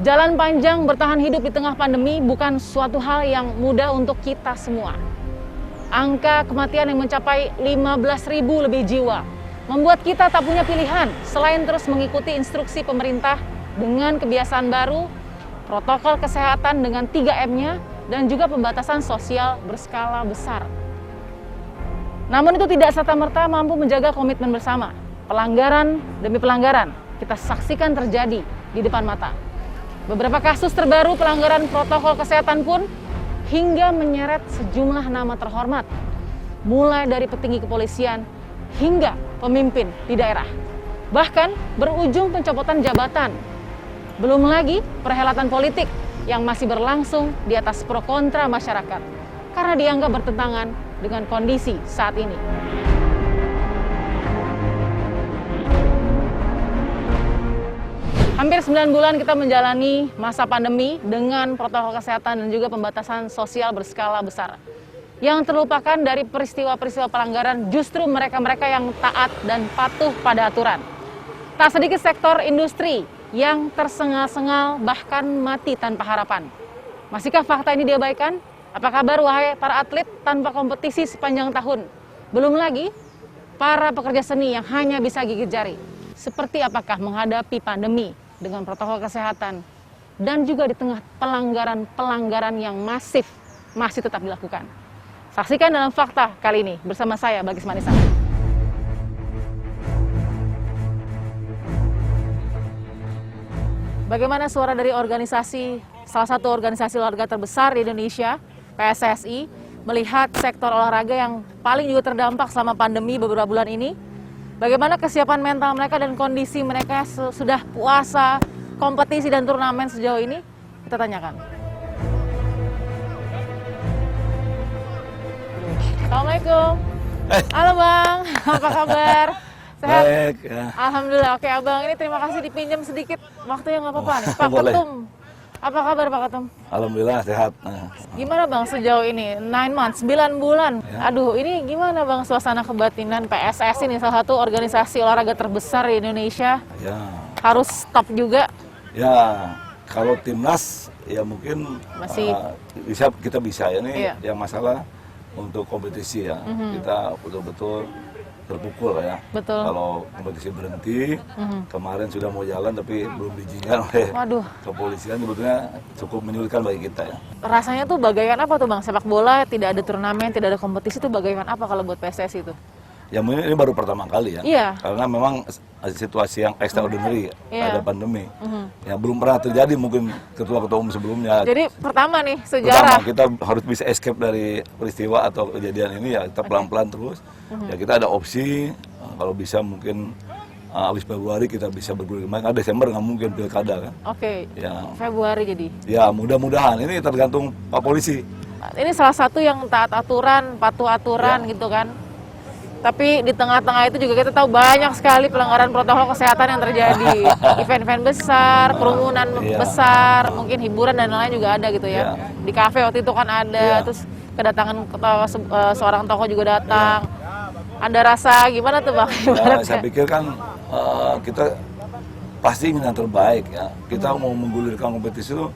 Jalan panjang bertahan hidup di tengah pandemi bukan suatu hal yang mudah untuk kita semua. Angka kematian yang mencapai 15.000 lebih jiwa membuat kita tak punya pilihan selain terus mengikuti instruksi pemerintah dengan kebiasaan baru, protokol kesehatan dengan 3M-nya, dan juga pembatasan sosial berskala besar. Namun itu tidak serta-merta mampu menjaga komitmen bersama. Pelanggaran demi pelanggaran kita saksikan terjadi di depan mata. Beberapa kasus terbaru pelanggaran protokol kesehatan pun hingga menyeret sejumlah nama terhormat, mulai dari petinggi kepolisian hingga pemimpin di daerah. Bahkan berujung pencopotan jabatan. Belum lagi perhelatan politik yang masih berlangsung di atas pro kontra masyarakat karena dianggap bertentangan dengan kondisi saat ini. Hampir 9 bulan kita menjalani masa pandemi dengan protokol kesehatan dan juga pembatasan sosial berskala besar. Yang terlupakan dari peristiwa-peristiwa pelanggaran justru mereka-mereka yang taat dan patuh pada aturan. Tak sedikit sektor industri yang tersengal-sengal bahkan mati tanpa harapan. Masihkah fakta ini diabaikan? Apa kabar wahai para atlet tanpa kompetisi sepanjang tahun? Belum lagi para pekerja seni yang hanya bisa gigit jari. Seperti apakah menghadapi pandemi dengan protokol kesehatan dan juga di tengah pelanggaran-pelanggaran yang masih tetap dilakukan. Saksikan dalam Fakta kali ini bersama saya, Bagis Manisan. Bagaimana suara dari salah satu organisasi olahraga terbesar di Indonesia, PSSI, melihat sektor olahraga yang paling juga terdampak selama pandemi beberapa bulan ini? Bagaimana kesiapan mental mereka dan kondisi mereka sudah puasa, kompetisi dan turnamen sejauh ini? Kita tanyakan. Assalamualaikum. Halo Bang, apa kabar? Sehat? Baik. Ya. Alhamdulillah. Oke Abang, ini terima kasih dipinjam sedikit waktu yang nggak apa-apa nih. Pak Boleh. Ketum, apa kabar Pak Ketum? Alhamdulillah sehat. Gimana Bang sejauh ini? 9 months, 9 bulan. Ya. Aduh, ini gimana Bang suasana kebatinan PSSI ini, salah satu organisasi olahraga terbesar di Indonesia? Ya. Harus stop juga? Ya, kalau timnas ya mungkin Masih kita bisa ya ini Iya. yang masalah untuk kompetisi ya. Kita betul-betul terpukul ya. Betul. Kalau kompetisi berhenti, kemarin sudah mau jalan tapi belum diizinkan oleh Waduh. kepolisian, sebetulnya cukup menyulitkan bagi kita ya. Rasanya tuh bagaikan apa tuh Bang? Sepak bola tidak ada turnamen, tidak ada kompetisi tuh bagaikan apa kalau buat PSSI itu? Ya mungkin ini baru pertama kali ya. Iya. Karena memang situasi yang extraordinary, Iya. ada pandemi. Ya belum pernah terjadi mungkin ketua-ketua umum sebelumnya. Jadi pertama nih Pertama sejarah. kita harus bisa escape dari peristiwa atau kejadian ini ya, kita pelan-pelan terus. Ya kita ada opsi kalau bisa mungkin habis Februari kita bisa bergulir. Karena Desember nggak mungkin pilkada kan. Oke. Ya, Februari jadi. ya mudah-mudahan ini tergantung Pak Polisi. Ini salah satu yang taat aturan, patuh aturan gitu kan. Tapi di tengah-tengah itu juga kita tahu banyak sekali pelanggaran protokol kesehatan yang terjadi. Event-event besar, kerumunan besar, mungkin hiburan dan lain juga ada gitu ya. Di kafe waktu itu kan ada, terus kedatangan seorang tokoh juga datang. Ada rasa gimana tuh Bang? Ya, saya pikir kan kita pasti ingin yang terbaik ya. Kita mau menggulirkan kompetisi itu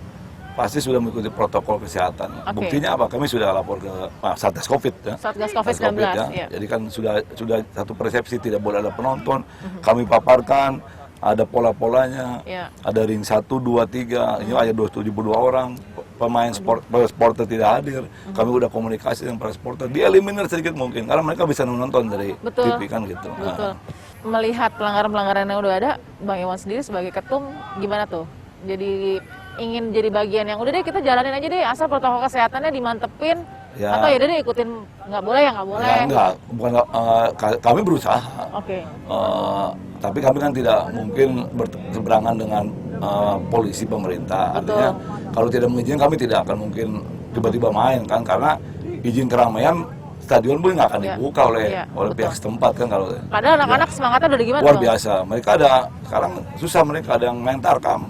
pasti sudah mengikuti protokol kesehatan. Buktinya apa? Kami sudah lapor ke Satgas Covid ya. Satgas Covid-19 ya. ya. Jadi kan sudah satu persepsi tidak boleh ada penonton. Kami paparkan ada pola-polanya. Ada ring 1, 2, 3. Ini ada 272 orang. Pemain supporter tidak hadir. Kami udah komunikasi dengan para supporter. Dieliminir sedikit mungkin karena mereka bisa menonton dari TV kan gitu. Betul. Melihat pelanggaran-pelanggaran yang udah ada, Bang Iwan sendiri sebagai ketum gimana tuh? Jadi ingin jadi bagian yang udah deh kita jalanin aja deh asal protokol kesehatannya dimantepin Ya. atau ya udah deh ikutin nggak boleh ya nggak boleh. Ya, enggak, bukan kami berusaha. Oke. Tapi kami kan tidak mungkin berseberangan dengan polisi pemerintah. Artinya kalau tidak mengizinkan kami tidak akan mungkin tiba-tiba main kan karena izin keramaian stadion pun nggak akan dibuka oleh pihak setempat kan kalau. Padahal anak-anak semangatnya udah gimana? Luar biasa. Mereka ada sekarang susah mereka ada yang main tarkam.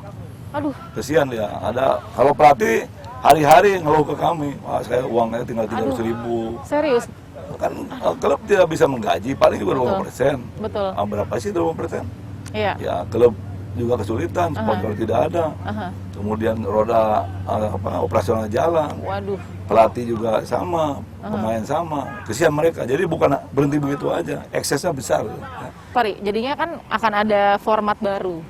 Aduh. Kesian dia. Ada kalau pelatih hari-hari ngeluh ke kami, wah saya uangnya tinggal 300.000. Serius? Kan klub tidak bisa menggaji paling juga 20%. Betul. Berapa sih 20%? Iya. Ya klub juga kesulitan, sponsor tidak ada. Kemudian roda operasional jalan. Waduh. Pelatih juga sama, pemain sama. Kesian mereka. Jadi bukan berhenti begitu aja, eksesnya besar. Pari, jadinya kan akan ada format baru.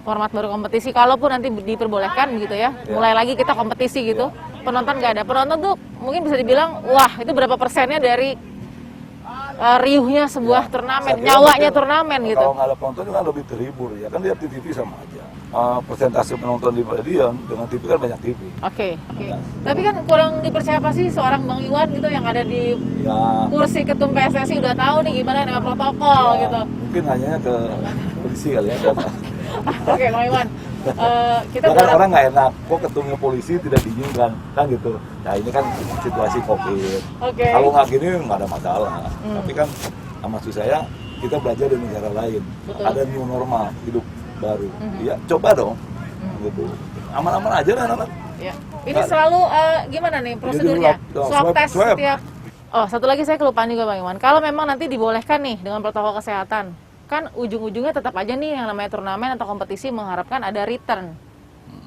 Format baru kompetisi, kalaupun nanti diperbolehkan gitu ya, mulai lagi kita kompetisi gitu, penonton nggak ada. Penonton tuh mungkin bisa dibilang, wah itu berapa persennya dari riuhnya sebuah turnamen, nyawanya turnamen gitu. Kalau nggak ada penonton juga lebih terhibur ya, kan lihat di TV sama aja. Persentase penonton di stadion dengan TV kan banyak TV. Oke. Tapi kan kurang dipercaya pasti seorang Bang Iwan gitu yang ada di kursi ketum PSSI udah tahu nih gimana dengan protokol gitu. Mungkin hanya ke polisi kali ya. Oke, Bang Iwan. Kita orang nggak enak, kok ketumnya polisi tidak diizinkan, kan gitu. Nah ini kan situasi COVID. Kalau nggak gini nggak ada masalah. Tapi kan maksud saya kita belajar dari negara lain. Betul. Ada new normal, hidup baru. Ya coba dong. Gitu. Aman-aman aja kan anak. Ya. Ini selalu gimana nih prosedurnya? Swab test setiap. Oh, satu lagi saya kelupaan juga Bang Iwan. Kalau memang nanti dibolehkan nih dengan protokol kesehatan, kan ujung-ujungnya tetap aja nih yang namanya turnamen atau kompetisi mengharapkan ada return.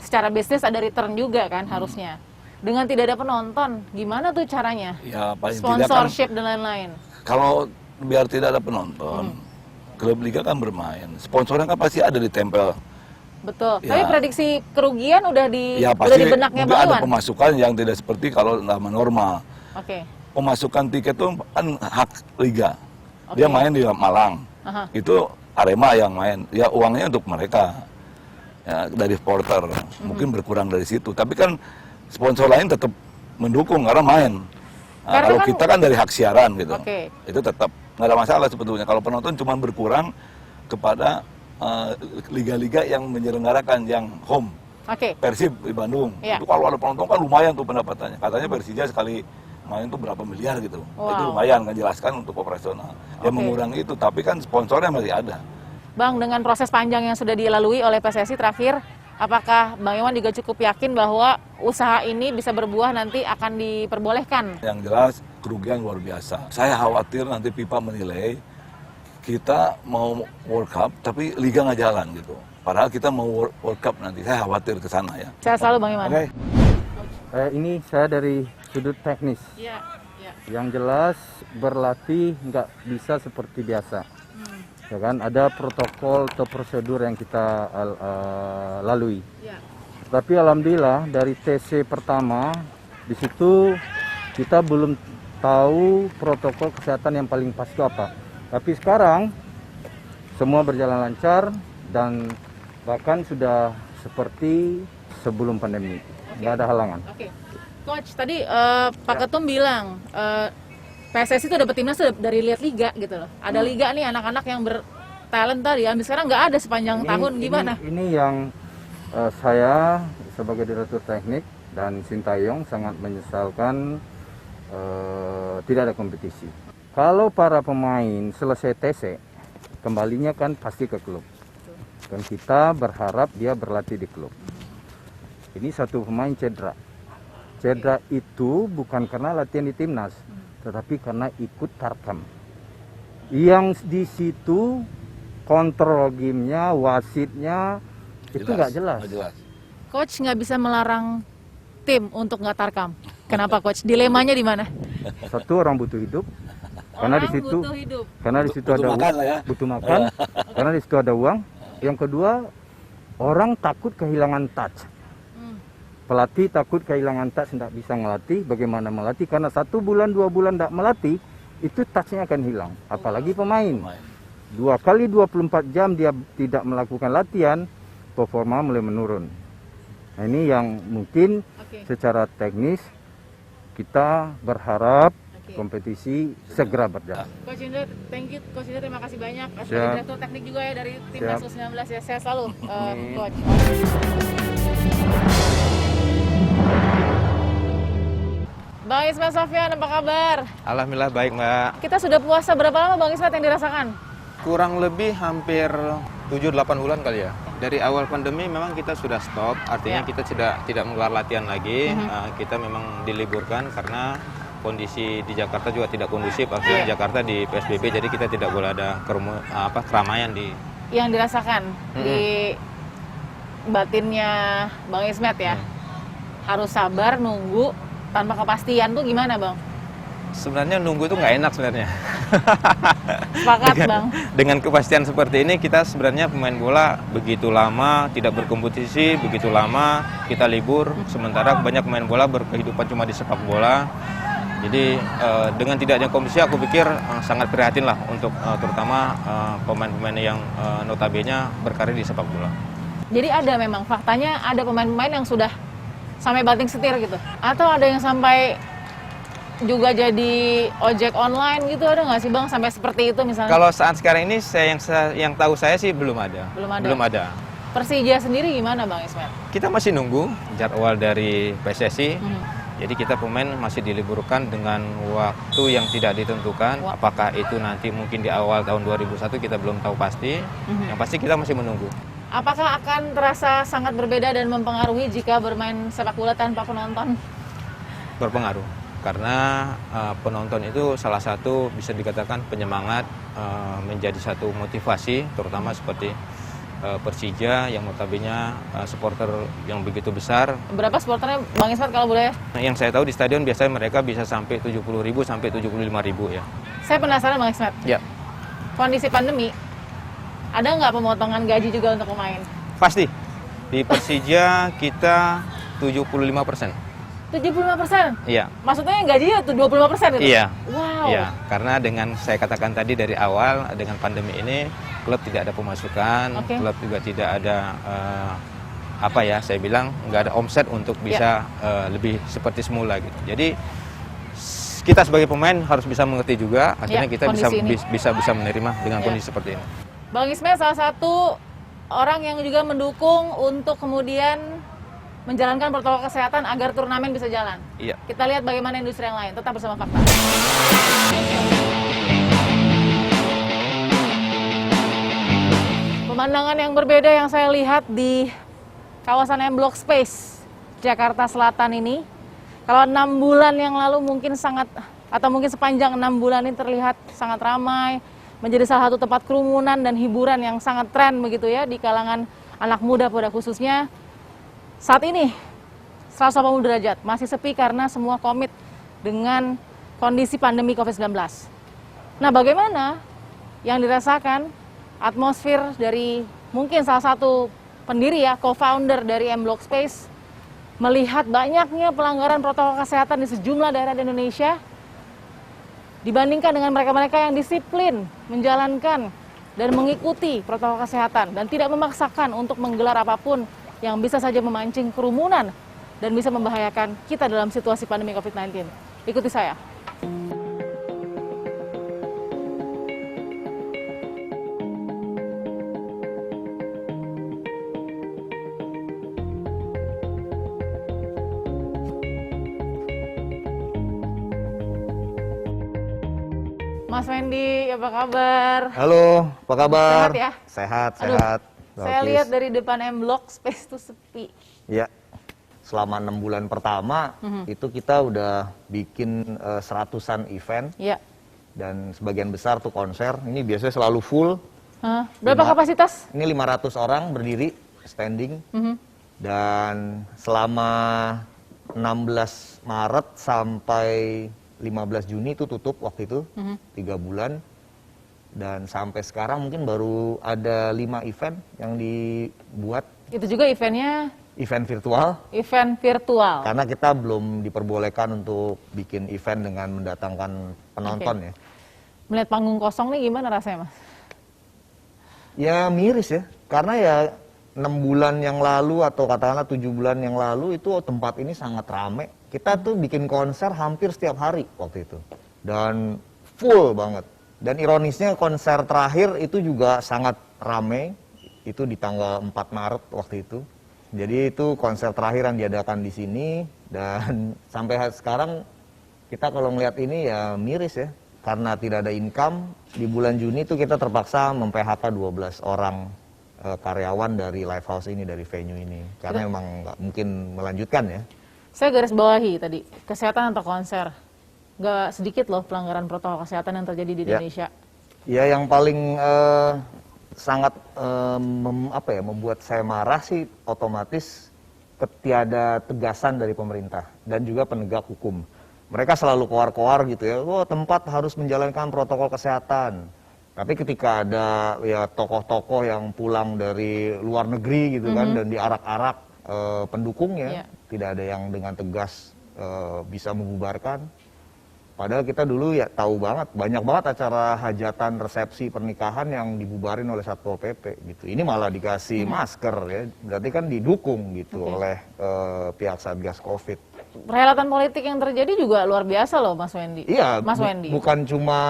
Secara bisnis ada return juga kan harusnya. Dengan tidak ada penonton, gimana tuh caranya? Ya, paling sponsorship tidak dan lain-lain. Kalau biar tidak ada penonton, klub liga kan bermain. Sponsornya kan pasti ada ditempel. Betul. Ya. Tapi prediksi kerugian udah di benaknya Bang Iwan. Ada pemasukan yang tidak seperti kalau normal. Oke. Pemasukan tiket itu kan hak liga. Dia main di Malang. Itu Arema yang main, ya uangnya untuk mereka ya, dari supporter, mungkin berkurang dari situ. Tapi kan sponsor lain tetap mendukung karena main. Kalau kan, kita kan dari hak siaran gitu, itu tetap nggak ada masalah sebetulnya. Kalau penonton cuma berkurang kepada liga-liga yang menyelenggarakan yang home. Persib di Bandung, itu kalau ada penonton kan lumayan tuh pendapatannya. Katanya Persija sekali main tuh berapa miliar gitu. Itu lumayan kan jelaskan untuk operasional. Ya mengurangi itu, tapi kan sponsornya masih ada. Bang, dengan proses panjang yang sudah dilalui oleh PSSI terakhir, apakah Bang Iwan juga cukup yakin bahwa usaha ini bisa berbuah nanti akan diperbolehkan? Yang jelas kerugian luar biasa. Saya khawatir nanti FIFA menilai kita mau World Cup tapi liga nggak jalan gitu. Padahal kita mau World Cup nanti. Saya khawatir ke sana ya. Saya selalu Bang Iwan. Ini saya dari sudut teknis. Yang jelas berlatih nggak bisa seperti biasa. Ya kan, ada protokol atau prosedur yang kita lalui. Tapi alhamdulillah dari TC pertama di situ kita belum tahu protokol kesehatan yang paling pas itu apa. Tapi sekarang semua berjalan lancar dan bahkan sudah seperti sebelum pandemi. Nggak ada halangan. Coach, tadi Pak Ketum bilang PSSI itu dapat timnas dari lihat liga gitu loh. Ada liga nih anak-anak yang bertalent tadi, ambil sekarang nggak ada sepanjang tahun, gimana? Ini yang saya sebagai Direktur Teknik dan Sintayong sangat menyesalkan tidak ada kompetisi. Kalau para pemain selesai TC, kembalinya kan pasti ke klub. Dan kita berharap dia berlatih di klub. Ini satu pemain cedera. Cedera itu bukan karena latihan di timnas, tetapi karena ikut tarkam. Yang di situ kontrol gamenya, wasitnya itu nggak jelas. Coach nggak bisa melarang tim untuk nggak tarkam. Kenapa Coach? Dilemanya di mana? Satu, orang butuh hidup. Karena di situ, ada uang, butuh makan. Karena di situ ada uang. Yang kedua, orang takut kehilangan touch. Pelatih takut kehilangan touch, tidak bisa melatih. Bagaimana melatih? Karena 1 bulan, 2 bulan tidak melatih, itu touchnya akan hilang. Apalagi pemain. 2 kali 24 jam dia tidak melakukan latihan, performa mulai menurun. Nah, ini yang mungkin secara teknis kita berharap kompetisi segera berjalan. Coach Indra, thank you. Coach Indra, terima kasih banyak. Sebagai Direktur Teknik juga ya dari Timnas U19 ya. Saya selalu, Coach. Bang Ismet Sofyan, apa kabar? Alhamdulillah baik, Mbak. Kita sudah puasa berapa lama Bang Ismet yang dirasakan? Kurang lebih hampir 7-8 bulan kali ya. Dari awal pandemi memang kita sudah stop, artinya kita tidak menggelar latihan lagi. Kita memang diliburkan karena kondisi di Jakarta juga tidak kondusif. Artinya Jakarta di PSBB, jadi kita tidak boleh ada keramaian di... Yang dirasakan di batinnya Bang Ismet ya. Harus sabar nunggu tanpa kepastian tuh gimana Bang? Sebenarnya nunggu itu nggak enak sebenarnya. Sepakat Bang. Dengan kepastian seperti ini, kita sebenarnya pemain bola begitu lama tidak berkompetisi, begitu lama kita libur, sementara banyak pemain bola berkehidupan cuma di sepak bola. Jadi dengan tidak adanya kompetisi, aku pikir sangat prihatin lah untuk terutama pemain-pemain yang notabene berkarir di sepak bola. Jadi ada memang faktanya ada pemain-pemain yang sudah sampai banting setir gitu, atau ada yang sampai juga jadi ojek online gitu, ada nggak sih Bang sampai seperti itu misalnya? Kalau saat sekarang ini yang tahu saya sih belum ada. Belum ada. Persija sendiri gimana Bang Ismet? Kita masih nunggu jadwal dari PSSI. Jadi kita pemain masih diliburkan dengan waktu yang tidak ditentukan. Apakah itu nanti mungkin di awal tahun 2001 kita belum tahu pasti. Yang pasti kita masih menunggu. Apakah akan terasa sangat berbeda dan mempengaruhi jika bermain sepak bola tanpa penonton? Berpengaruh. Karena penonton itu salah satu bisa dikatakan penyemangat, menjadi satu motivasi, terutama seperti Persija yang notabene supporter yang begitu besar. Berapa supporternya Bang Ismet kalau boleh? Yang saya tahu di stadion biasanya mereka bisa sampai 70.000 sampai 75.000 ya. Saya penasaran Bang Ismet. Ya. Kondisi pandemi, ada nggak pemotongan gaji juga untuk pemain? Pasti. Di Persija kita 75%. 75%? Iya. Maksudnya gajinya tuh 25% gitu? Iya. Wow. Iya, karena dengan saya katakan tadi dari awal, dengan pandemi ini, klub tidak ada pemasukan, klub juga tidak ada, saya bilang, nggak ada omset untuk bisa lebih seperti semula gitu. Jadi, kita sebagai pemain harus bisa mengerti juga, akhirnya kita bisa menerima dengan kondisi seperti ini. Bang Ismet salah satu orang yang juga mendukung untuk kemudian menjalankan protokol kesehatan agar turnamen bisa jalan. Iya. Kita lihat bagaimana industri yang lain. Tetap bersama Fakta. Pemandangan yang berbeda yang saya lihat di kawasan M Block Space Jakarta Selatan ini. Kalau 6 bulan yang lalu mungkin mungkin sepanjang 6 bulan ini terlihat sangat ramai, menjadi salah satu tempat kerumunan dan hiburan yang sangat tren begitu ya di kalangan anak muda pada khususnya. Saat ini 180 derajat masih sepi karena semua komit dengan kondisi pandemi COVID-19. Nah, bagaimana yang dirasakan atmosfer dari mungkin salah satu pendiri ya, co-founder dari M Block Space, melihat banyaknya pelanggaran protokol kesehatan di sejumlah daerah di Indonesia dibandingkan dengan mereka-mereka yang disiplin menjalankan dan mengikuti protokol kesehatan dan tidak memaksakan untuk menggelar apapun yang bisa saja memancing kerumunan dan bisa membahayakan kita dalam situasi pandemi COVID-19. Ikuti saya. Mas Wendy, apa kabar? Halo, apa kabar? Sehat ya? Sehat, Aduh, sehat. Saya lihat dari depan M Block Space itu sepi. Ya, selama 6 bulan pertama itu kita udah bikin 100-an event. Ya. Dan sebagian besar tuh konser. Ini biasanya selalu full. Berapa kapasitas? Ini 500 orang berdiri, standing. Dan selama 16 Maret sampai 15 Juni itu tutup waktu itu, 3 bulan. Dan sampai sekarang mungkin baru ada 5 event yang dibuat. Itu juga eventnya? Event virtual. Event virtual. Karena kita belum diperbolehkan untuk bikin event dengan mendatangkan penonton ya. Melihat panggung kosong nih gimana rasanya Mas? Ya miris ya, karena ya 6 bulan yang lalu atau katakanlah 7 bulan yang lalu itu tempat ini sangat rame. Kita tuh bikin konser hampir setiap hari waktu itu. Dan full banget. Dan ironisnya konser terakhir itu juga sangat rame, itu di tanggal 4 Maret waktu itu. Jadi itu konser terakhir yang diadakan di sini, dan sampai sekarang kita kalau ngeliat ini ya miris ya. Karena tidak ada income, di bulan Juni itu kita terpaksa mem-PHK 12 orang karyawan dari live house ini, dari venue ini. Karena memang nggak mungkin melanjutkan ya. Saya garis bawahi tadi, kesehatan atau konser. Gak sedikit loh pelanggaran protokol kesehatan yang terjadi di Indonesia. Ya, yang paling sangat membuat saya marah sih otomatis ketiada tegasan dari pemerintah dan juga penegak hukum. Mereka selalu koar-koar gitu ya, tempat harus menjalankan protokol kesehatan. Tapi ketika ada ya tokoh-tokoh yang pulang dari luar negeri gitu kan dan diarak-arak pendukungnya, tidak ada yang dengan tegas bisa membubarkan. Padahal kita dulu ya tahu banget, banyak banget acara hajatan, resepsi, pernikahan yang dibubarin oleh Satpol PP gitu. Ini malah dikasih masker ya, berarti kan didukung gitu oleh pihak Satgas Covid. Perhelatan politik yang terjadi juga luar biasa loh Mas Wendy. Iya, Mas Wendy. Bukan cuma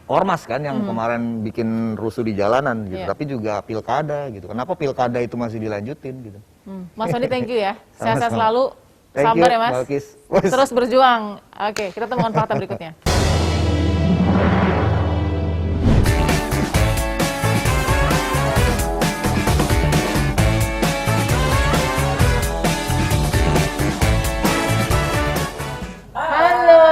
ormas kan yang kemarin bikin rusuh di jalanan gitu, tapi juga pilkada gitu. Kenapa pilkada itu masih dilanjutin gitu? Mas Wendy, thank you ya. Sehat-sehat Sama-sama. selalu. Thank Sabar you, ya Mas. Balkis. Terus berjuang. Oke, kita temukan fakta berikutnya. Halo.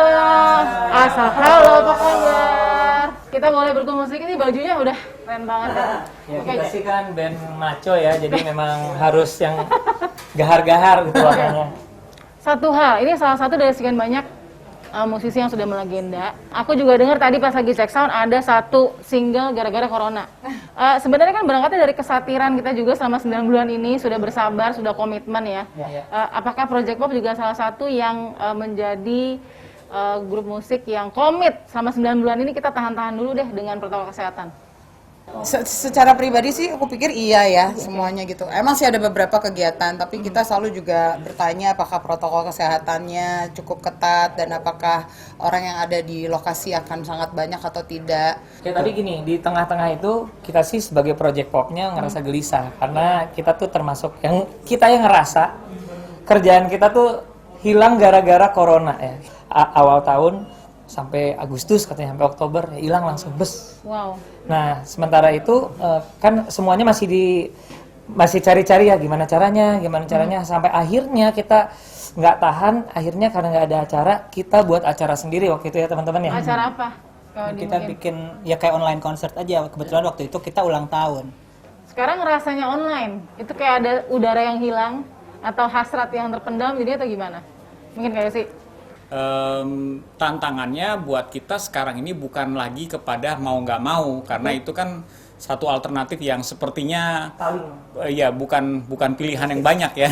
Halo, apa kabar? Kita boleh bergumul sedikit, ini bajunya udah keren banget ya. Ya, kita sih kan band maco ya, jadi memang harus yang gahar-gahar gitu warnanya. Satu hal, ini salah satu dari sekian banyak musisi yang sudah melegenda. Aku juga dengar tadi pas lagi cek sound ada satu single gara-gara corona. Sebenarnya kan berangkatnya dari kesatiran kita juga selama 9 bulan ini, sudah bersabar, sudah komitmen ya. Apakah Project Pop juga salah satu yang menjadi grup musik yang komit selama 9 bulan ini kita tahan-tahan dulu deh dengan protokol kesehatan? Secara pribadi sih aku pikir iya ya semuanya gitu. Emang sih ada beberapa kegiatan, tapi kita selalu juga bertanya apakah protokol kesehatannya cukup ketat dan apakah orang yang ada di lokasi akan sangat banyak atau tidak. Kayak tadi gini, di tengah-tengah itu kita sih sebagai Project Popnya ngerasa gelisah karena kita tuh termasuk yang ngerasa kerjaan kita tuh hilang gara-gara corona ya. Awal tahun sampai Agustus katanya sampai Oktober ya hilang langsung bes. Wow. Nah sementara itu kan semuanya masih cari-cari ya gimana caranya sampai akhirnya kita nggak tahan, akhirnya karena nggak ada acara kita buat acara sendiri waktu itu ya teman-teman ya. Acara apa? Kita bikin ya kayak online concert aja, kebetulan waktu itu kita ulang tahun. Sekarang rasanya online, itu kayak ada udara yang hilang atau hasrat yang terpendam jadi atau gimana? Mungkin kayak sih. Tantangannya buat kita sekarang ini bukan lagi kepada mau nggak mau, karena itu kan satu alternatif yang sepertinya ya bukan pilihan yang banyak ya.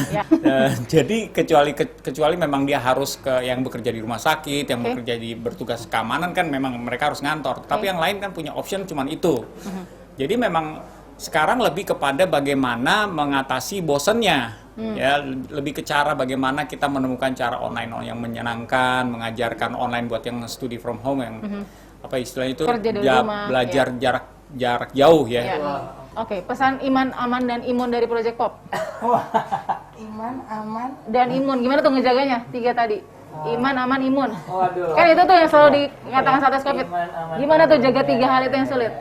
Jadi kecuali memang dia harus ke yang bekerja di rumah sakit, yang bekerja di bertugas keamanan kan memang mereka harus ngantor. Tapi yang lain kan punya option cuman itu. Jadi memang sekarang lebih kepada bagaimana mengatasi bosennya. Ya, lebih ke cara bagaimana kita menemukan cara online yang menyenangkan, mengajarkan online buat yang studi from home yang apa istilahnya itu belajar jarak jauh ya. Oke, pesan iman, aman dan imun dari Project Pop. Iman, aman, dan imun, gimana tuh ngejaganya? 3 tadi. Iman, aman, imun. Kan itu tuh yang selalu dikatakan Satgas Covid. Gimana tuh jaga 3 hal itu yang sulit?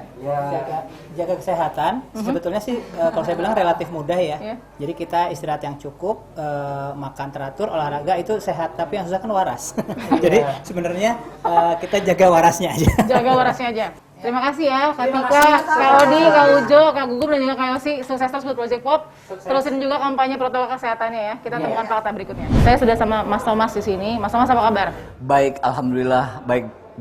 Jaga kesehatan, sebetulnya sih kalau saya bilang relatif mudah ya. Jadi kita istirahat yang cukup, makan teratur, olahraga itu sehat, tapi yang susah kan waras. Jadi sebenarnya kita jaga warasnya aja. Jaga warasnya aja. Terima kasih ya Kak Tika, Kak Odi, Kak Ujo, Kak Gugum dan juga Kak Yosi. Sukses terus buat Project Pop. Terusin juga kampanye protokol kesehatannya ya. Kita temukan fakta berikutnya. Saya sudah sama Mas Thomas di sini. Mas Thomas apa kabar? Baik, alhamdulillah.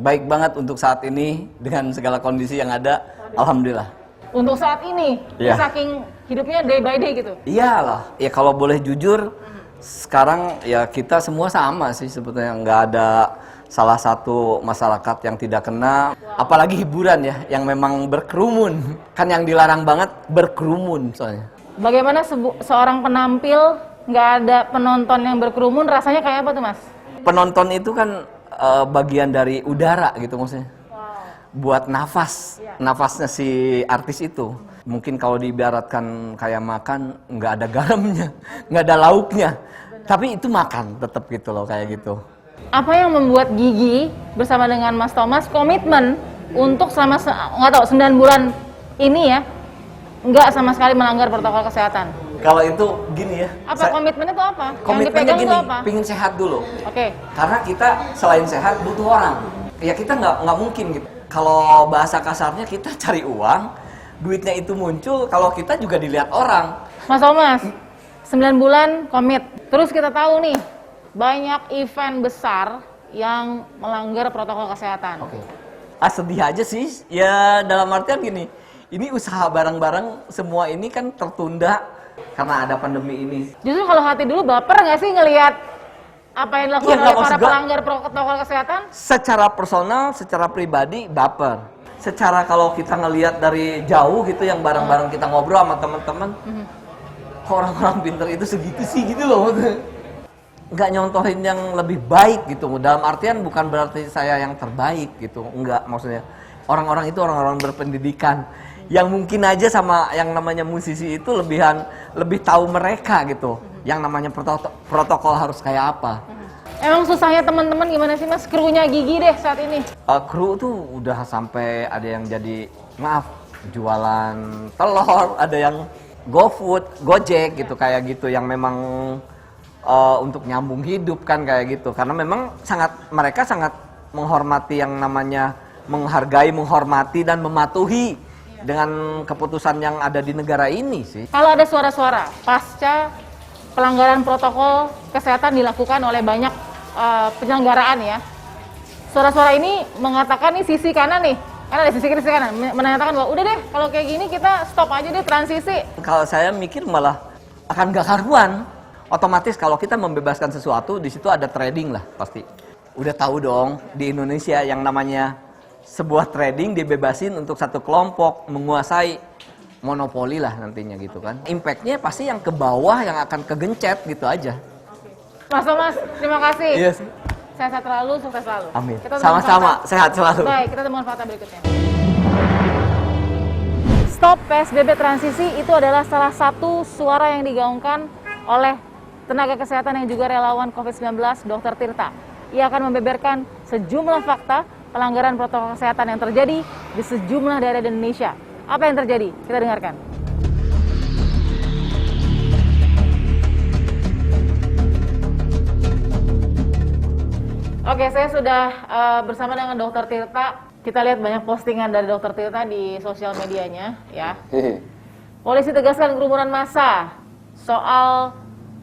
Baik banget untuk saat ini dengan segala kondisi yang ada. Alhamdulillah. Untuk saat ini, saking hidupnya day by day gitu. Iyalah, ya kalau boleh jujur, sekarang ya kita semua sama sih sebetulnya, nggak ada salah satu masyarakat yang tidak kena, apalagi hiburan ya, yang memang berkerumun. Kan yang dilarang banget berkerumun soalnya. Bagaimana seorang penampil nggak ada penonton yang berkerumun, rasanya kayak apa tuh Mas? Penonton itu kan bagian dari udara gitu maksudnya. Buat nafasnya si artis itu. Mungkin kalau diibaratkan kayak makan, nggak ada garamnya, nggak ada lauknya. Tapi itu makan tetap gitu loh, kayak gitu. Apa yang membuat Gigi bersama dengan Mas Thomas komitmen untuk selama 9 bulan ini ya, nggak sama sekali melanggar protokol kesehatan? Kalau itu gini ya. Apa komitmennya itu apa? Komitmennya gini, apa? pingin sehat dulu. Oke. Karena kita selain sehat butuh orang. Ya kita nggak mungkin gitu. Kalau bahasa kasarnya kita cari uang, duitnya itu muncul kalau kita juga dilihat orang. Mas Thomas, 9 bulan komit. Terus kita tahu nih, banyak event besar yang melanggar protokol kesehatan. Oke. Sedih aja sih, ya dalam artian gini, ini usaha bareng-bareng semua ini kan tertunda karena ada pandemi ini. Justru kalau hati dulu baper nggak sih ngelihat apa yang dilakukan oleh para pelanggar protokol kesehatan? Secara personal, secara pribadi, baper. Secara kalau kita ngelihat dari jauh gitu, yang bareng-bareng kita ngobrol sama teman-teman, kok orang-orang pinter itu segitu sih gitu loh. Nggak nyontohin yang lebih baik gitu. Dalam artian bukan berarti saya yang terbaik gitu. Enggak, maksudnya orang-orang itu orang-orang berpendidikan. Yang mungkin aja sama yang namanya musisi itu lebih tahu mereka gitu. Yang namanya protokol harus kayak apa. Emang susahnya teman-teman gimana sih Mas? Krunya Gigi deh saat ini. Kru tuh udah sampai ada yang jadi jualan telur, ada yang GoFood, Gojek gitu kayak gitu yang memang untuk nyambung hidup kan kayak gitu. Karena memang mereka sangat menghormati yang namanya menghargai, menghormati dan mematuhi dengan keputusan yang ada di negara ini sih. Kalau ada suara-suara pasca pelanggaran protokol kesehatan dilakukan oleh banyak penyelenggaraan ya. Suara-suara ini mengatakan nih sisi kanan nih, karena ada sisi kiri, sisi kanan, menyatakan bahwa udah deh kalau kayak gini kita stop aja deh transisi. Kalau saya mikir malah akan gak karuan. Otomatis kalau kita membebaskan sesuatu, di situ ada trading lah pasti. Udah tahu dong di Indonesia yang namanya sebuah trading dibebasin untuk satu kelompok menguasai monopoli lah nantinya gitu kan. Impact-nya pasti yang ke bawah yang akan kegencet gitu aja. Mas Thomas, terima kasih. Yes. Sehat selalu, sukses selalu. Amin. Sama-sama, sehat selalu. Baik, kita temukan fakta berikutnya. Stop PSBB transisi itu adalah salah satu suara yang digaungkan oleh tenaga kesehatan yang juga relawan COVID-19, Dr. Tirta. Ia akan membeberkan sejumlah fakta pelanggaran protokol kesehatan yang terjadi di sejumlah daerah di Indonesia. Apa yang terjadi? Kita dengarkan. Oke, saya sudah bersama dengan Dr. Tirta. Kita lihat banyak postingan dari Dr. Tirta di sosial medianya, ya. Polisi tegaskan kerumunan massa soal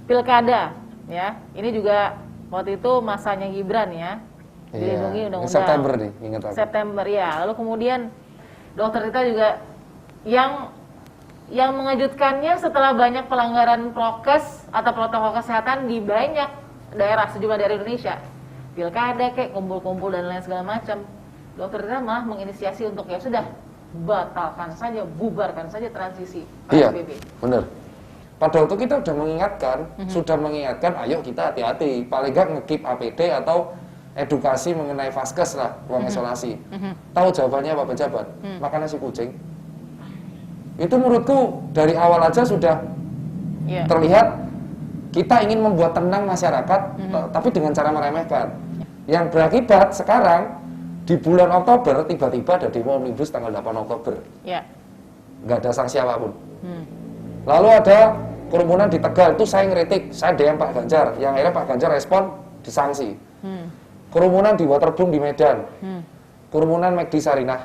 pilkada, ya. Ini juga waktu itu masanya Gibran, ya. Dilindungi undang-undang. September nih, ingat aku. September, ya. Lalu kemudian Dr. Tirta juga yang mengejutkannya setelah banyak pelanggaran prokes atau protokol kesehatan di banyak daerah, sejumlah daerah Indonesia. Pilkada kayak kumpul-kumpul dan lain segala macam. Dr. Tirta malah menginisiasi untuk ya sudah batalkan saja, bubarkan saja transisi PSBB. Iya, benar. Padahal itu kita sudah mengingatkan, ayo kita hati-hati, paling nggak nge-keep APD atau edukasi mengenai vaskes lah, ruang isolasi. Tahu jawabannya Pak Pejabat? Makan nasi kucing. Itu menurutku dari awal aja sudah terlihat kita ingin membuat tenang masyarakat, tapi dengan cara meremehkan. Yang berakibat sekarang di bulan Oktober tiba-tiba ada demo omnibus tanggal 8 Oktober. Nggak ada sanksi apapun. Lalu ada kerumunan di Tegal, itu saya ngeritik, saya DM Pak Ganjar, yang akhirnya Pak Ganjar respon disanksi. Kerumunan di Waterboom di Medan, kerumunan McD Sarinah,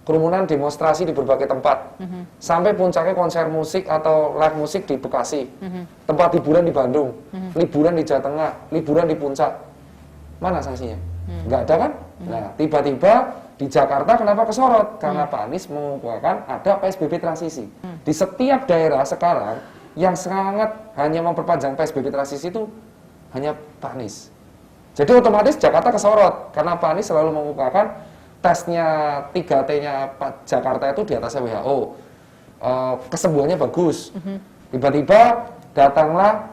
kerumunan demonstrasi di berbagai tempat, sampai puncaknya konser musik atau live musik di Bekasi, tempat hiburan di Bandung, liburan di Jawa Tengah, liburan di Puncak. Mana sanksinya? Nggak ada kan? Nah, tiba-tiba di Jakarta kenapa kesorot? Karena Pak Anies mengukuhkan ada PSBB transisi. Di setiap daerah sekarang yang sangat hanya memperpanjang PSBB transisi itu hanya Pak Anies. Jadi otomatis Jakarta kesorot karena Pak Anies selalu mengukuhkan tesnya 3T-nya Pak Jakarta itu di atasnya WHO. Kesembuhannya bagus. Tiba-tiba datanglah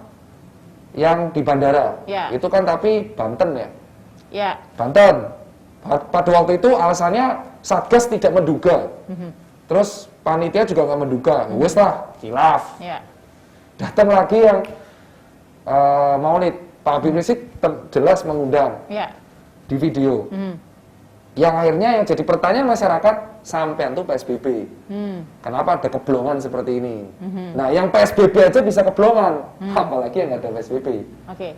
yang di bandara. Itu kan tapi Banten ya? Banten. Pada waktu itu alasannya Satgas tidak menduga. Terus panitia juga nggak menduga. Wes lah, khilaf. Datang lagi yang Maulid. Pak Habib Rizik jelas mengundang di video. Yang akhirnya yang jadi pertanyaan masyarakat, sampean tuh PSBB. Kenapa ada keblongan seperti ini? Nah, yang PSBB aja bisa keblongan, apalagi yang nggak ada PSBB.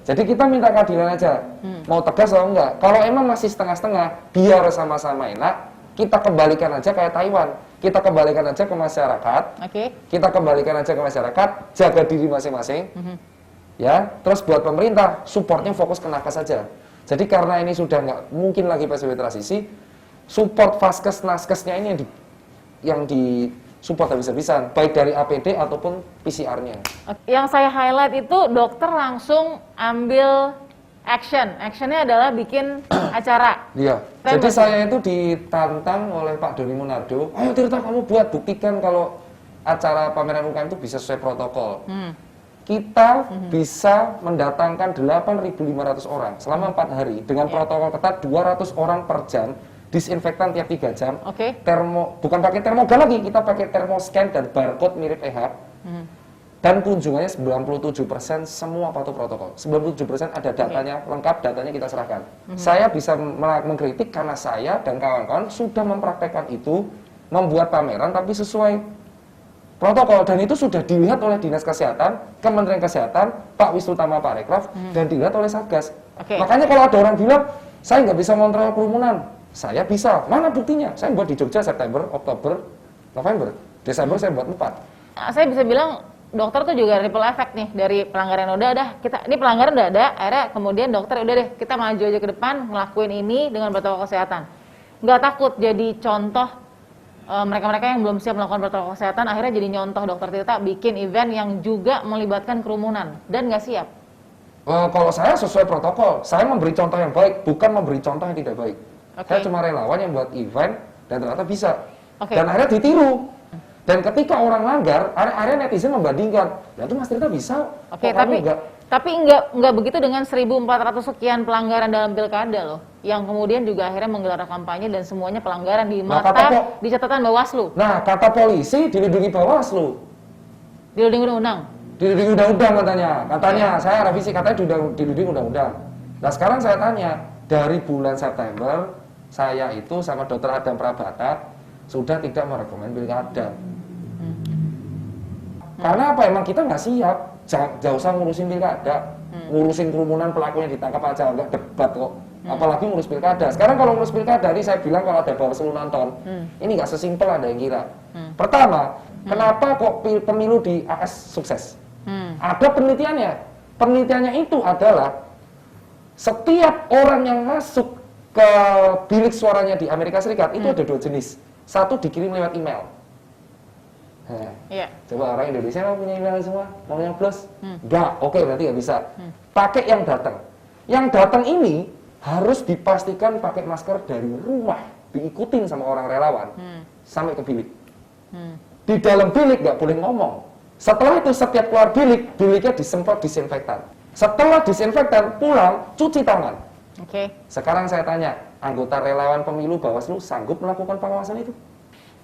Jadi kita minta keadilan aja. Mau tegas atau enggak? Kalau emang masih setengah-setengah, biar sama-sama enak, kita kembalikan aja kayak Taiwan. Kita kembalikan aja ke masyarakat. Kita kembalikan aja ke masyarakat, jaga diri masing-masing. Ya, terus buat pemerintah, supportnya fokus ke nakes saja. Jadi karena ini sudah nggak mungkin lagi PSBB transisi, support vaskes naskesnya ini yang di support habis-habisan, baik dari APD ataupun PCR-nya. Yang saya highlight itu dokter langsung ambil action. Actionnya adalah bikin acara. Iya. Jadi saya itu ditantang oleh Pak Doni Monardo, ayo Tirta kamu buat, buktikan kalau acara pameran UKM itu bisa sesuai protokol. Kita bisa mendatangkan 8.500 orang selama 4 hari dengan protokol ketat 200 orang per jam, disinfektan tiap 3 jam, bukan pakai termogan lagi, kita pakai termoscan dan barcode mirip EHAB, dan kunjungannya 97% semua patuh protokol. 97% ada datanya, lengkap datanya kita serahkan. Saya bisa mengkritik karena saya dan kawan-kawan sudah mempraktekkan itu, membuat pameran tapi sesuai protokol, dan itu sudah dilihat oleh Dinas Kesehatan, Kementerian Kesehatan, Pak Wisnutama Parekraf, dan dilihat oleh Satgas. Makanya kalau ada orang bilang, saya nggak bisa kontrol kerumunan, saya bisa. Mana buktinya? Saya buat di Jogja September, Oktober, November, Desember saya buat 4. Saya bisa bilang dokter tuh juga ripple effect nih dari pelanggaran udah ada. Ini pelanggaran udah ada, akhirnya kemudian dokter udah deh kita maju aja ke depan ngelakuin ini dengan protokol kesehatan. Nggak takut jadi contoh mereka-mereka yang belum siap melakukan protokol kesehatan, akhirnya jadi nyontoh dokter Tirta bikin event yang juga melibatkan kerumunan dan nggak siap. Kalau saya sesuai protokol, saya memberi contoh yang baik, bukan memberi contoh yang tidak baik. Saya cuma relawan yang buat event dan ternyata bisa. Dan akhirnya ditiru. Dan ketika orang langgar, akhirnya netizen membandingkan, ya itu Mas Tirta bisa. Tapi nggak begitu dengan 1.400 sekian pelanggaran dalam pilkada loh, yang kemudian juga akhirnya menggelar kampanye dan semuanya pelanggaran di mata di catatan Bawaslu. Nah, kata polisi dilindungi Bawaslu. Dilindungi undang-undang. Dilindungi undang-undang katanya. Saya revisi katanya dilindungi undang-undang. Nah, sekarang saya tanya, dari bulan September saya itu sama Dr. Adam Prabata sudah tidak merekomend pilkada. Karena apa? Emang kita nggak siap. Jangan usah ngurusin pilkada, ngurusin kerumunan pelakunya ditangkap aja, nggak debat kok. Apalagi ngurus pilkada. Sekarang kalau ngurus pilkada, ini saya bilang kalau ada Bawaslu nonton, ini nggak sesimpel ada yang kira. Pertama, kenapa kok pemilu di AS sukses? Ada penelitiannya. Penelitiannya itu adalah setiap orang yang masuk ke bilik suaranya di Amerika Serikat itu ada 2 jenis. Satu dikirim lewat email. Coba orang Indonesia mau punya email semua, mau yang plus? Enggak, oke berarti nggak bisa. Pakai yang datang. Yang datang ini harus dipastikan pakai masker dari rumah, diikutin sama orang relawan sampai ke bilik. Di dalam bilik nggak boleh ngomong. Setelah itu setiap keluar bilik, biliknya disemprot disinfektan. Setelah disinfektan pulang cuci tangan. Sekarang saya tanya, anggota relawan pemilu Bawaslu sanggup melakukan pengawasan itu?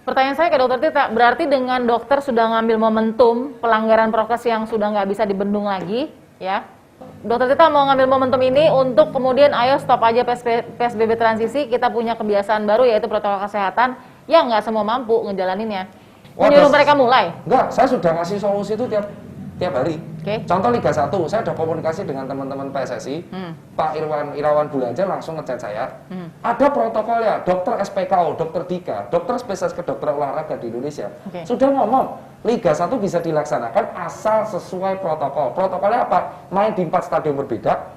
Pertanyaan saya ke dokter Tirta, berarti dengan dokter sudah ngambil momentum pelanggaran prokes yang sudah nggak bisa dibendung lagi, ya. Dokter Tirta mau ngambil momentum ini untuk kemudian ayo stop aja PSBB transisi, kita punya kebiasaan baru yaitu protokol kesehatan yang nggak semua mampu ngejalaninnya. Menyuruh mereka mulai? Enggak, saya sudah ngasih solusi itu tiap hari. Contoh Liga 1, saya sudah komunikasi dengan teman-teman PSSI, Pak Irawan Bulajar langsung ngechat saya. Ada protokolnya, dokter SPKO, dokter Dika, dokter spesialis kedokteran olahraga di Indonesia. Sudah ngomong, Liga 1 bisa dilaksanakan asal sesuai protokol. Protokolnya apa? Main di 4 stadion berbeda,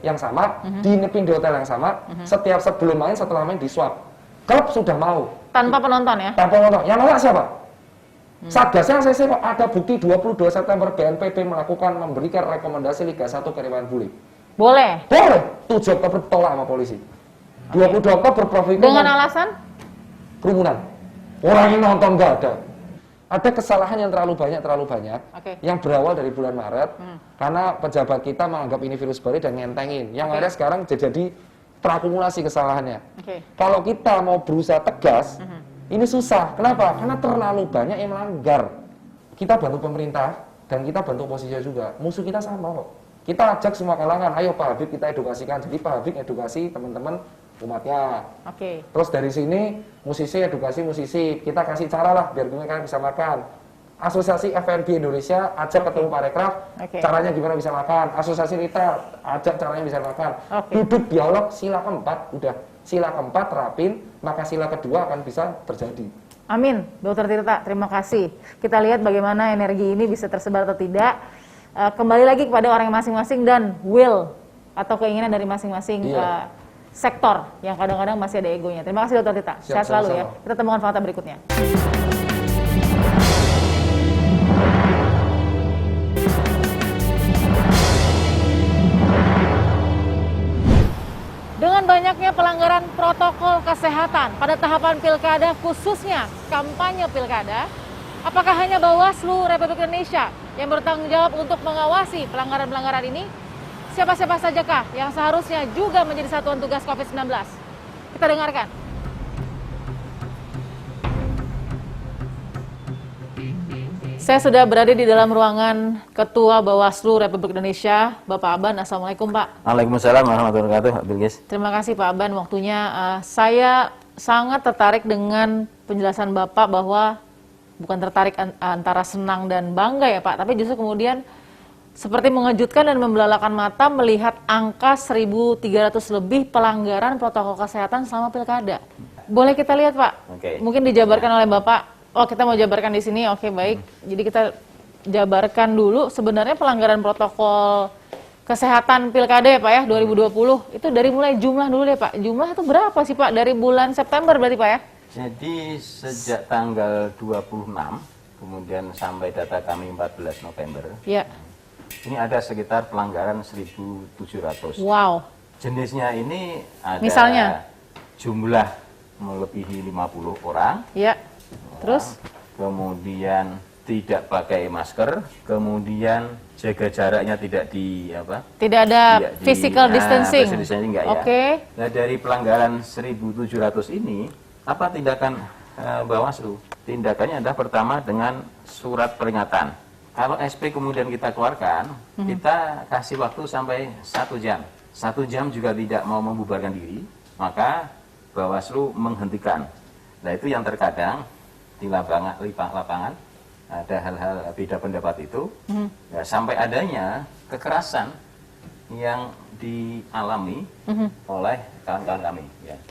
yang sama, dinepin di hotel yang sama, setiap sebelum main, setelah main di swab. Klub sudah mau. Tanpa penonton ya? Tanpa penonton. Yang nolak siapa? Satgasnya saya kok ada bukti 22 September BNPB memberikan rekomendasi Liga 1 ke Irwan Bule. Boleh? Boleh. 7 Oktober tolak sama polisi. 22 Oktober Prof. Dengan alasan? Kerumunan. Orang yang nonton nggak ada. Ada kesalahan yang terlalu banyak yang berawal dari bulan Maret karena pejabat kita menganggap ini virus baru dan ngentengin. Yang ada sekarang jadi terakumulasi kesalahannya. Kalau kita mau berusaha tegas, ini susah. Kenapa? Karena terlalu banyak yang melanggar. Kita bantu pemerintah dan kita bantu oposisi juga. Musuh kita sama kok. Kita ajak semua kalangan, ayo Pak Habib kita edukasikan. Jadi Pak Habib edukasi teman-teman umatnya. Terus dari sini musisi edukasi musisi. Kita kasih cara lah biar mereka bisa makan. Asosiasi FNB Indonesia ajak ketemu Parekraf, caranya gimana bisa makan. Asosiasi retail ajak caranya bisa makan. Duduk dialog, sila keempat, udah sila keempat terapin, maka sila kedua akan bisa terjadi. Amin, Dokter Tirta, terima kasih. Kita lihat bagaimana energi ini bisa tersebar atau tidak. Kembali lagi kepada orang masing-masing dan will atau keinginan dari masing-masing sektor yang kadang-kadang masih ada egonya. Terima kasih Dokter Tirta. Sehat selalu ya. Kita temukan fakta berikutnya. Dengan banyaknya pelanggaran protokol kesehatan pada tahapan pilkada, khususnya kampanye pilkada, apakah hanya Bawaslu Republik Indonesia yang bertanggung jawab untuk mengawasi pelanggaran-pelanggaran ini? Siapa-siapa sajakah yang seharusnya juga menjadi satuan tugas COVID-19? Kita dengarkan. Saya sudah berada di dalam ruangan Ketua Bawaslu Republik Indonesia, Bapak Aban. Assalamualaikum Pak. Waalaikumsalam warahmatullahi wabarakatuh, Bilgis. Terima kasih Pak Aban waktunya. Saya sangat tertarik dengan penjelasan Bapak bahwa bukan tertarik antara senang dan bangga ya Pak, tapi justru kemudian seperti mengejutkan dan membelalakan mata melihat angka 1.300 lebih pelanggaran protokol kesehatan selama pilkada. Boleh kita lihat Pak? Mungkin dijabarkan oleh Bapak. Oh, kita mau jabarkan di sini. Oke, baik. Jadi kita jabarkan dulu sebenarnya pelanggaran protokol kesehatan pilkada ya Pak ya 2020. Itu dari mulai jumlah dulu deh Pak. Jumlah itu berapa sih Pak dari bulan September berarti Pak ya? Jadi sejak tanggal 26 kemudian sampai data kami 14 November. Ya. Ini ada sekitar pelanggaran 1.700. Wow. Jenisnya ini ada misalnya jumlah melebihi 50 orang. Ya. Terus? Kemudian tidak pakai masker, kemudian jaga jaraknya tidak tidak ada physical distancing. Enggak ya. Nah, dari pelanggaran 1.700 ini apa tindakan Bawaslu? Tindakannya adalah pertama dengan surat peringatan. Kalau SP kemudian kita keluarkan, kita kasih waktu sampai 1 jam. 1 jam juga tidak mau membubarkan diri, maka Bawaslu menghentikan. Nah, itu yang terkadang di lapangan ada hal-hal beda pendapat itu, ya, sampai adanya kekerasan yang dialami oleh kawan-kawan kami. Ya.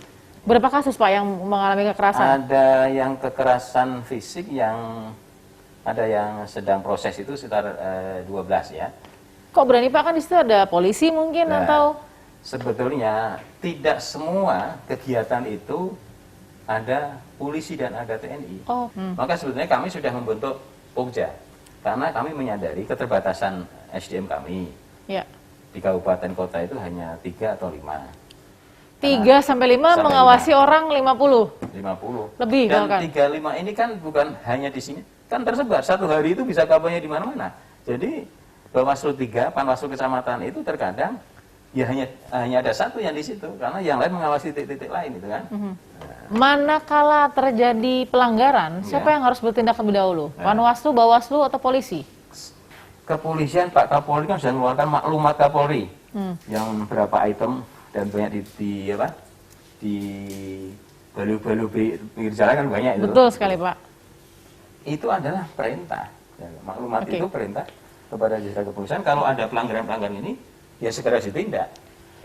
Berapa kasus Pak yang mengalami kekerasan? Ada yang kekerasan fisik, yang ada yang sedang proses itu sekitar 12 ya. Kok berani Pak, kan di situ ada polisi mungkin atau? Sebetulnya tidak semua kegiatan itu ada polisi dan ada TNI. Maka sebetulnya kami sudah membentuk Pokja karena kami menyadari keterbatasan SDM kami. Ya. Di kabupaten kota itu hanya 3 atau 5. 3 sampai 5 mengawasi 5. Orang 50. 50. Lebih dan kan? 35 ini kan bukan hanya di sini, kan tersebar. Satu hari itu bisa kampanye di mana-mana. Jadi Bawaslu 3, Panwaslu kecamatan itu terkadang ya hanya ada satu yang di situ karena yang lain mengawasi titik-titik lain itu kan. Manakala terjadi pelanggaran, siapa yang harus bertindak lebih dahulu? Panwaslu, Bawaslu atau polisi? Kepolisian, Pak Kapolri kan sudah mengeluarkan maklumat Kapolri yang berapa item dan banyak di balu-balu pinggir jalan kan banyak itu. Betul sekali Pak. Itu adalah perintah. Maklumat itu perintah kepada jajaran kepolisian. Kalau ada pelanggaran-pelanggaran ini, ya segera ditindak.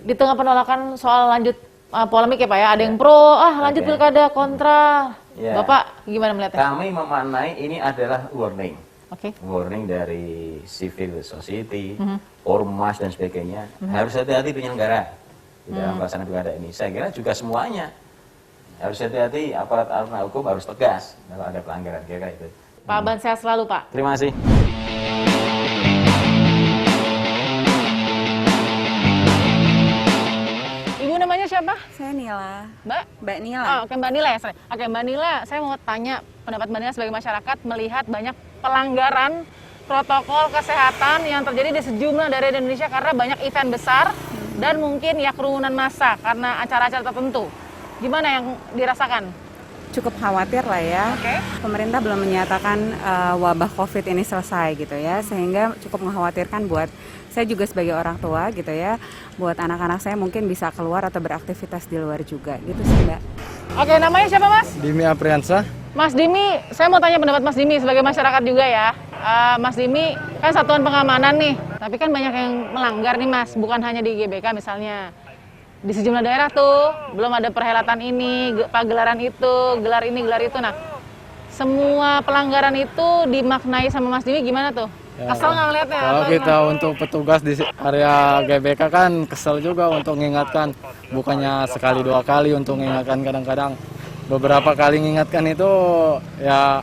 Di tengah penolakan soal lanjut polemik ya Pak ya, ada yang pro, lanjut pilkada, kontra. Bapak gimana melihatnya? Kami memaknai ini adalah warning. Warning dari civil society, ormas dan sebagainya. Harus hati-hati penyelenggara di dalam pelaksanaan pilkada ini. Saya kira juga semuanya harus hati-hati, aparat hukum harus tegas kalau ada pelanggaran, kira-kira itu. Pak Aban, sehat selalu Pak. Terima kasih. Namanya siapa? Saya Nila. Mbak Nila. Oke, Mbak Nila ya. Oke, Mbak Nila, saya mau tanya pendapat Mbak Nila sebagai masyarakat melihat banyak pelanggaran protokol kesehatan yang terjadi di sejumlah daerah di Indonesia karena banyak event besar dan mungkin ya kerumunan massa karena acara-acara tertentu. Gimana yang dirasakan? Cukup khawatir lah ya. Pemerintah belum menyatakan wabah COVID ini selesai gitu ya, sehingga cukup mengkhawatirkan buat saya juga sebagai orang tua gitu ya, buat anak-anak saya mungkin bisa keluar atau beraktivitas di luar juga gitu sih Mbak. Oke, namanya siapa Mas? Dimi Apriansa. Mas Dimi, saya mau tanya pendapat Mas Dimi sebagai masyarakat juga ya. Mas Dimi kan satuan pengamanan nih, tapi kan banyak yang melanggar nih Mas, bukan hanya di GBK misalnya. Di sejumlah daerah tuh belum ada perhelatan ini, pagelaran itu, gelar ini, gelar itu. Nah, semua pelanggaran itu dimaknai sama Mas Dimi gimana tuh? Ya, kesel nggak ngeliatnya? Kalau kita untuk petugas di area GBK kan kesel juga untuk mengingatkan, bukannya sekali dua kali untuk mengingatkan, kadang-kadang beberapa kali mengingatkan itu ya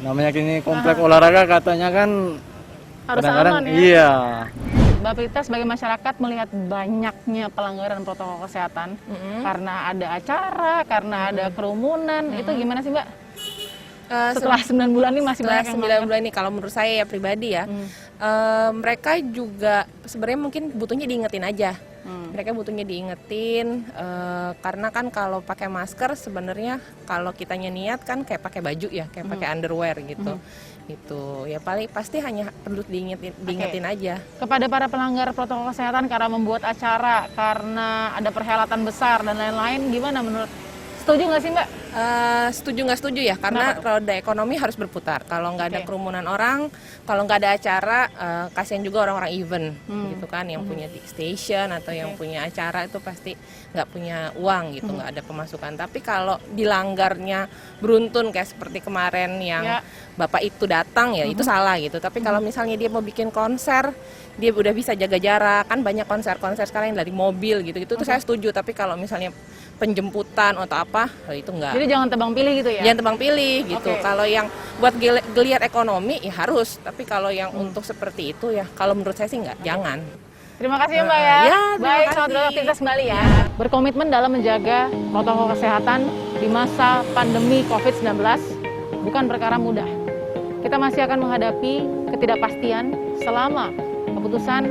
namanya gini komplek olahraga katanya kan kadang-kadang iya. Mbak Prita sebagai masyarakat melihat banyaknya pelanggaran protokol kesehatan karena ada acara, karena ada kerumunan, itu gimana sih Mbak? Setelah 9 bulan ini masih banyak yang 9 bulan ini kalau menurut saya ya pribadi ya, mereka juga sebenarnya mungkin butuhnya diingetin aja. Mereka butuhnya diingetin karena kan kalau pakai masker sebenarnya kalau kitanya niat kan kayak pakai baju ya, kayak pakai underwear gitu. Gitu. Ya paling pasti hanya perlu diingetin aja. Kepada para pelanggar protokol kesehatan karena membuat acara, karena ada perhelatan besar dan lain-lain, gimana menurut? Setuju nggak sih Mbak? Setuju nggak setuju ya, karena roda ekonomi harus berputar. Kalau nggak ada kerumunan orang, kalau nggak ada acara, kasihan juga orang-orang event, gitu kan, yang punya station atau yang punya acara itu pasti nggak punya uang gitu, nggak ada pemasukan. Tapi kalau dilanggarnya beruntun kayak seperti kemarin yang bapak itu datang ya, itu salah gitu. Tapi kalau misalnya dia mau bikin konser, dia udah bisa jaga jarak, kan banyak konser-konser sekarang yang dari mobil gitu, itu tuh saya setuju. Tapi kalau misalnya penjemputan atau apa, itu enggak. Jadi jangan tebang pilih gitu ya? Jangan tebang pilih gitu. Kalau yang buat geliat ekonomi ya harus, tapi kalau yang untuk seperti itu ya, kalau menurut saya sih enggak, jangan. Terima kasih ya Mbak ya. Baik, selamat beraktivitas kembali ya. Berkomitmen dalam menjaga protokol kesehatan di masa pandemi COVID-19 bukan perkara mudah. Kita masih akan menghadapi ketidakpastian selama keputusan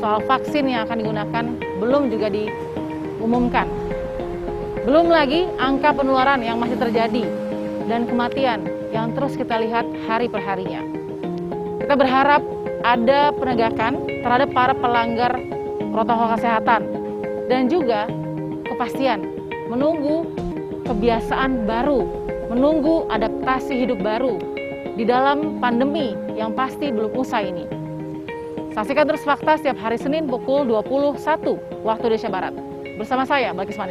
soal vaksin yang akan digunakan belum juga diumumkan. Belum lagi angka penularan yang masih terjadi dan kematian yang terus kita lihat hari per harinya. Kita berharap ada penegakan terhadap para pelanggar protokol kesehatan dan juga kepastian menunggu kebiasaan baru, menunggu adaptasi hidup baru di dalam pandemi yang pasti belum usai ini. Saksikan terus Fakta setiap hari Senin pukul 21 waktu Indonesia Barat. Bersama saya, Balkis Manis.